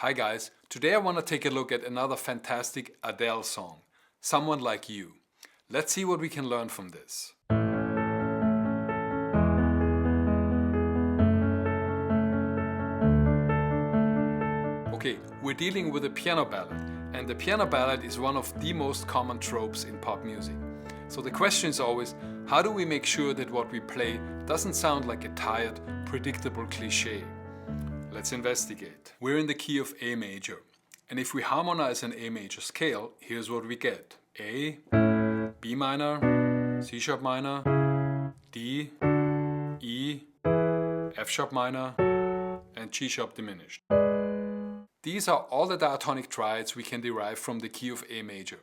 Hi guys, today I want to take a look at another fantastic Adele song, Someone Like You. Let's see what we can learn from this. Okay, we're dealing with a piano ballad, and the piano ballad is one of the most common tropes in pop music. So the question is always, how do we make sure that what we play doesn't sound like a tired, predictable cliché? Let's investigate. We're in the key of A major, and if we harmonize an A major scale, here's what we get. A, B minor, C sharp minor, D, E, F sharp minor, and G sharp diminished. These are all the diatonic triads we can derive from the key of A major.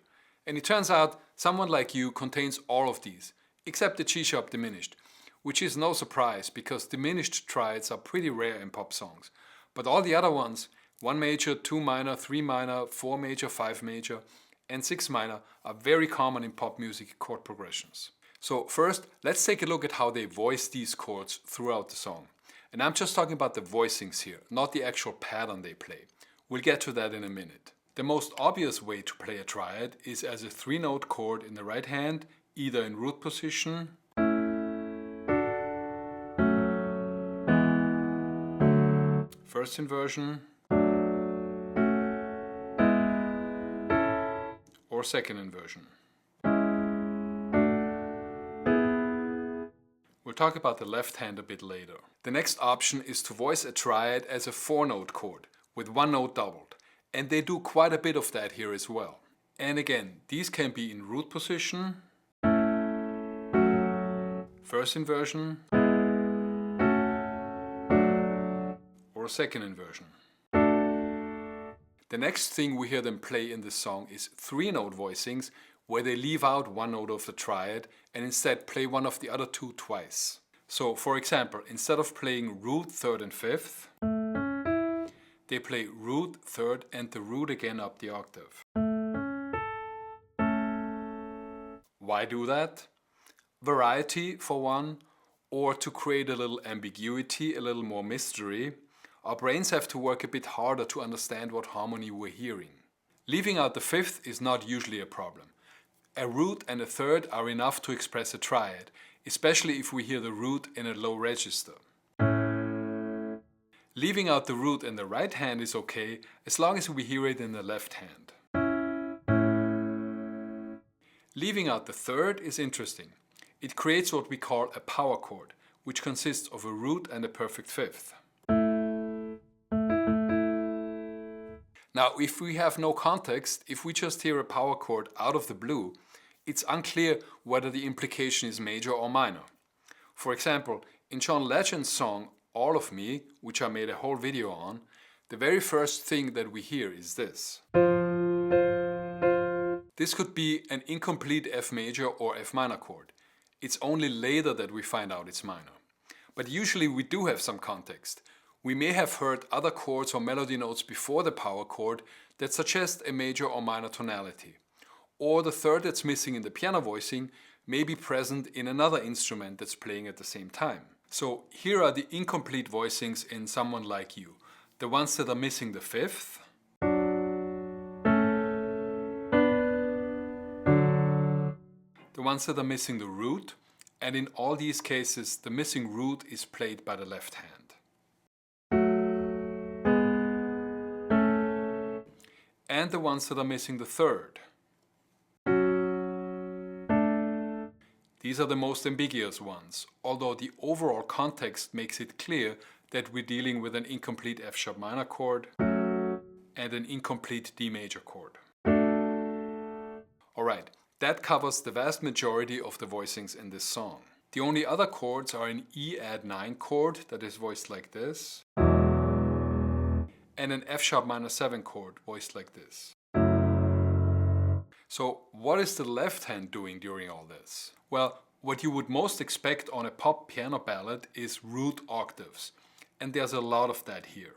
And it turns out Someone Like You contains all of these, except the G sharp diminished, which is no surprise because diminished triads are pretty rare in pop songs. But all the other ones, 1 major, 2 minor, 3 minor, 4 major, 5 major, and 6 minor are very common in pop music chord progressions. So first, let's take a look at how they voice these chords throughout the song. And I'm just talking about the voicings here, not the actual pattern they play. We'll get to that in a minute. The most obvious way to play a triad is as a 3-note chord in the right hand, either in root position, first inversion, or second inversion. We'll talk about the left hand a bit later. The next option is to voice a triad as a 4-note chord with 1 note doubled, and they do quite a bit of that here as well. And again, these can be in root position, first inversion, or second inversion. The next thing we hear them play in this song is 3-note voicings, where they leave out 1 note of the triad and instead play one of the other 2 twice. So for example, instead of playing root, 3rd and 5th, they play root, 3rd and the root again up the octave. Why do that? Variety for one, or to create a little ambiguity, a little more mystery. Our brains have to work a bit harder to understand what harmony we're hearing. Leaving out the 5th is not usually a problem. A root and a 3rd are enough to express a triad, especially if we hear the root in a low register. Leaving out the root in the right hand is okay, as long as we hear it in the left hand. Leaving out the 3rd is interesting. It creates what we call a power chord, which consists of a root and a perfect 5th. Now, if we have no context, if we just hear a power chord out of the blue, it's unclear whether the implication is major or minor. For example, in John Legend's song All of Me, which I made a whole video on, the very first thing that we hear is this. This could be an incomplete F major or F minor chord. It's only later that we find out it's minor. But usually we do have some context. We may have heard other chords or melody notes before the power chord that suggest a major or minor tonality. Or the 3rd that's missing in the piano voicing may be present in another instrument that's playing at the same time. So here are the incomplete voicings in Someone Like You. The ones that are missing the 5th, the ones that are missing the root, and in all these cases the missing root is played by the left hand. And the ones that are missing the 3rd. These are the most ambiguous ones, although the overall context makes it clear that we're dealing with an incomplete F sharp minor chord and an incomplete D major chord. Alright, that covers the vast majority of the voicings in this song. The only other chords are an E add 9 chord that is voiced like this, and an F sharp minor 7 chord voiced like this. So what is the left hand doing during all this? Well, what you would most expect on a pop piano ballad is root octaves, and there's a lot of that here.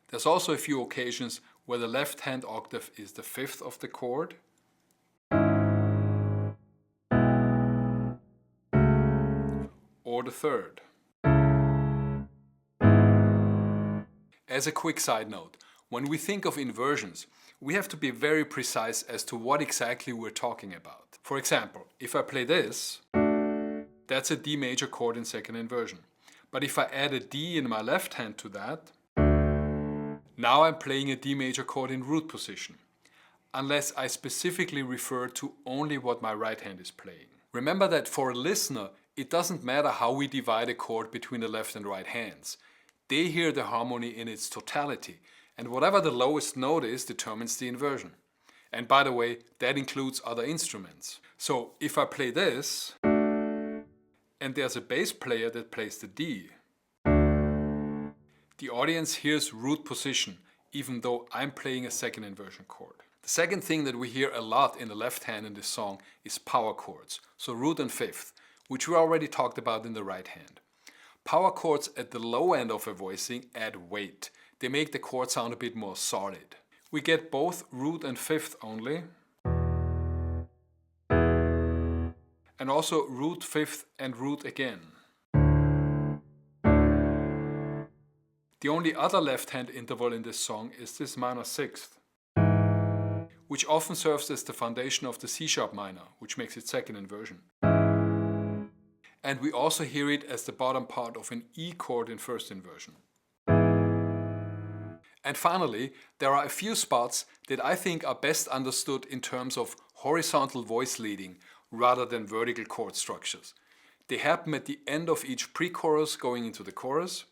There's also a few occasions where the left hand octave is the 5th of the chord, or the third. As a quick side note, when we think of inversions, we have to be very precise as to what exactly we're talking about. For example, if I play this, that's a D major chord in second inversion. But if I add a D in my left hand to that, now I'm playing a D major chord in root position, unless I specifically refer to only what my right hand is playing. Remember that for a listener, it doesn't matter how we divide a chord between the left and right hands. They hear the harmony in its totality, and whatever the lowest note is determines the inversion. And by the way, that includes other instruments. So if I play this, and there's a bass player that plays the D, the audience hears root position, even though I'm playing a second inversion chord. The second thing that we hear a lot in the left hand in this song is power chords, so root and fifth, which we already talked about in the right hand. Power chords at the low end of a voicing add weight. They make the chord sound a bit more solid. We get both root and fifth only, and also root fifth and root again. The only other left hand interval in this song is this minor sixth, which often serves as the foundation of the C sharp minor, which makes it second inversion. And we also hear it as the bottom part of an E chord in first inversion. And finally, there are a few spots that I think are best understood in terms of horizontal voice leading rather than vertical chord structures. They happen at the end of each pre-chorus going into the chorus,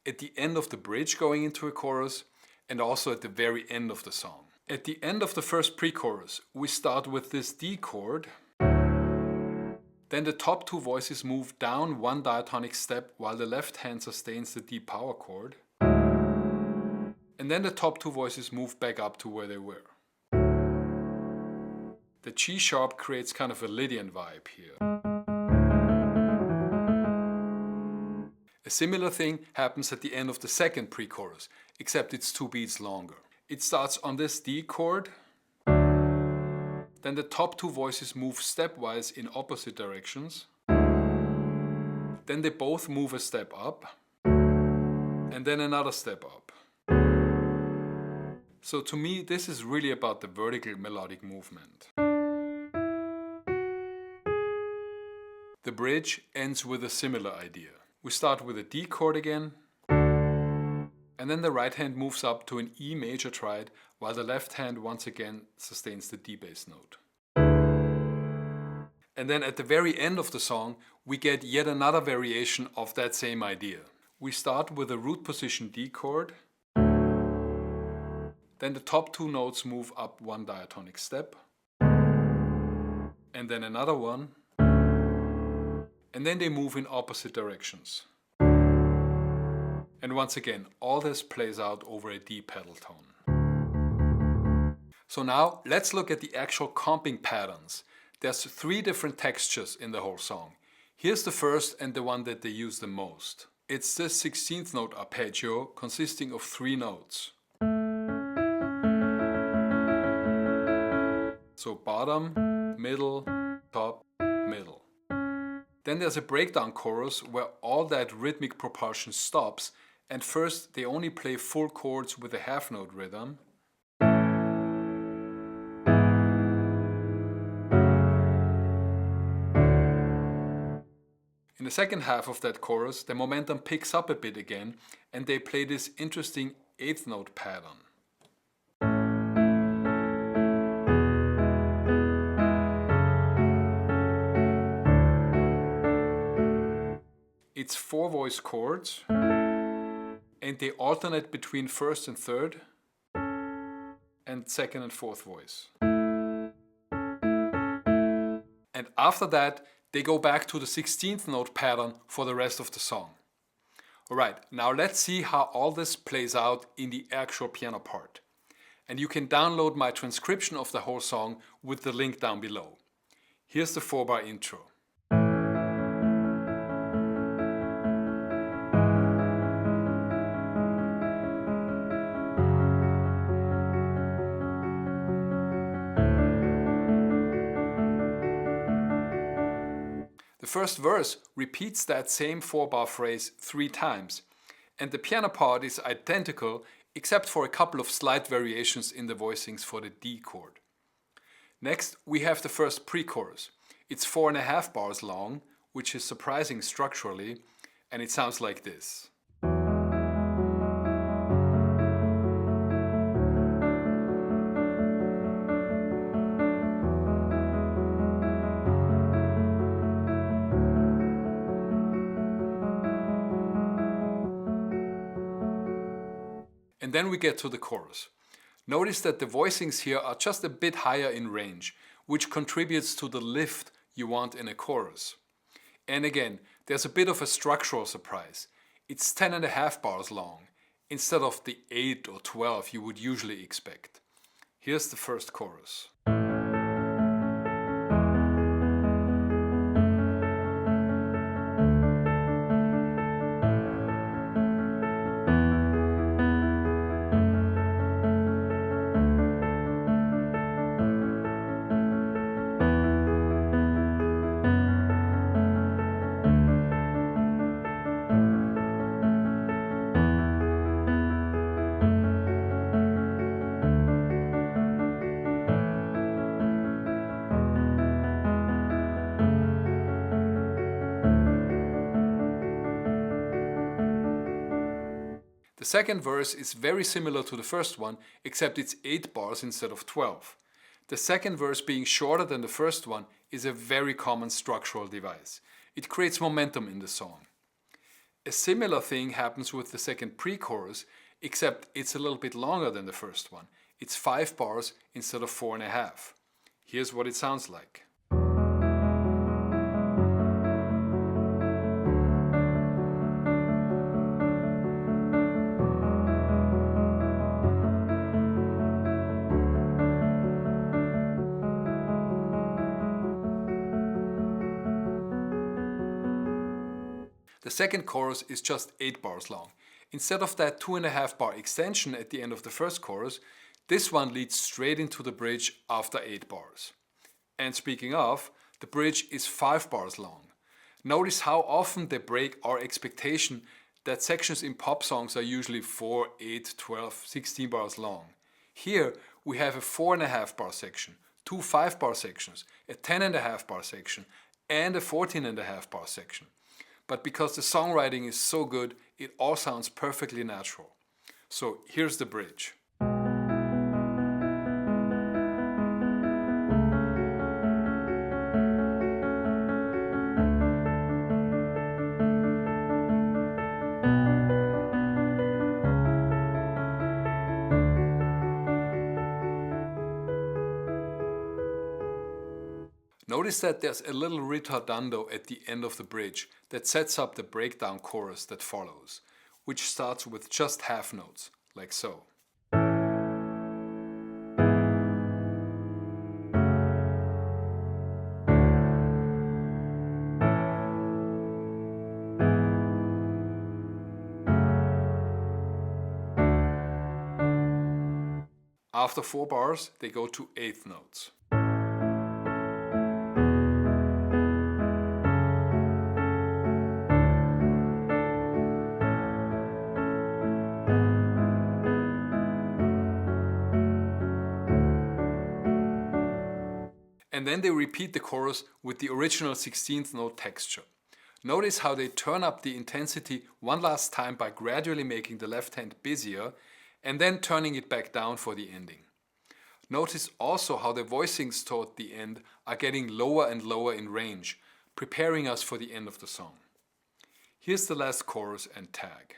at the end of the bridge going into a chorus, and also at the very end of the song. At the end of the first pre-chorus, we start with this D chord. Then the top two voices move down one diatonic step while the left hand sustains the D power chord. And then the top two voices move back up to where they were. The G sharp creates kind of a Lydian vibe here. A similar thing happens at the end of the second pre-chorus, except it's 2 beats longer. It starts on this D chord. Then the top two voices move stepwise in opposite directions. Then they both move a step up. And then another step up. So to me, this is really about the vertical melodic movement. The bridge ends with a similar idea. We start with a D chord again, and then the right hand moves up to an E major triad, while the left hand once again sustains the D bass note. And then at the very end of the song, we get yet another variation of that same idea. We start with a root position D chord, then the top two notes move up one diatonic step, and then another one, and then they move in opposite directions. And once again, all this plays out over a D pedal tone. So now let's look at the actual comping patterns. There's 3 different textures in the whole song. Here's the first and the one that they use the most. It's this 16th note arpeggio consisting of 3 notes. So bottom, middle, top, middle. Then there's a breakdown chorus where all that rhythmic propulsion stops, and first they only play full chords with a half note rhythm. In the second half of that chorus, the momentum picks up a bit again, and they play this interesting 8th note pattern. It's 4 voice chords, and they alternate between first and third, and second and fourth voice. And after that, they go back to the 16th note pattern for the rest of the song. Alright, now let's see how all this plays out in the actual piano part. And you can download my transcription of the whole song with the link down below. Here's the 4-bar intro. The first verse repeats that same 4-bar phrase 3 times, and the piano part is identical except for a couple of slight variations in the voicings for the D chord. Next, we have the first pre-chorus. It's 4.5 bars long, which is surprising structurally, and it sounds like this. And then we get to the chorus. Notice that the voicings here are just a bit higher in range, which contributes to the lift you want in a chorus. And again, there's a bit of a structural surprise. It's 10.5 bars long, instead of the 8 or 12 you would usually expect. Here's the first chorus. The second verse is very similar to the first one, except it's 8 bars instead of 12. The second verse being shorter than the first one is a very common structural device. It creates momentum in the song. A similar thing happens with the second pre-chorus, except it's a little bit longer than the first one. It's 5 bars instead of 4.5. Here's what it sounds like. The second chorus is just 8 bars long. Instead of that 2.5 bar extension at the end of the first chorus, this one leads straight into the bridge after 8 bars. And speaking of, the bridge is 5 bars long. Notice how often they break our expectation that sections in pop songs are usually 4, 8, 12, 16 bars long. Here we have a 4.5 bar section, 2 5-bar sections, a 10.5 bar section, and a 14.5 bar section. But because the songwriting is so good, it all sounds perfectly natural. So here's the bridge. Notice that there's a little ritardando at the end of the bridge that sets up the breakdown chorus that follows, which starts with just half notes, like so. After 4 bars, they go to eighth notes. And then they repeat the chorus with the original 16th note texture. Notice how they turn up the intensity one last time by gradually making the left hand busier and then turning it back down for the ending. Notice also how the voicings toward the end are getting lower and lower in range, preparing us for the end of the song. Here's the last chorus and tag.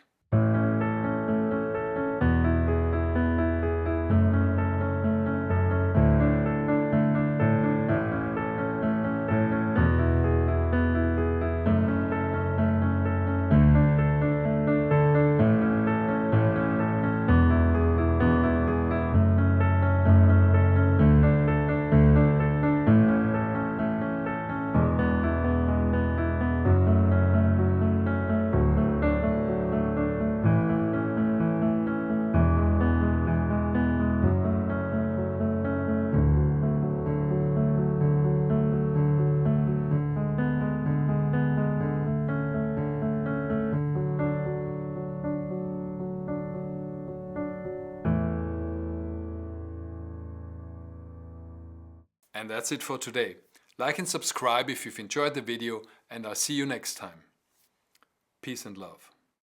And that's it for today. Like and subscribe if you've enjoyed the video, and I'll see you next time. Peace and love.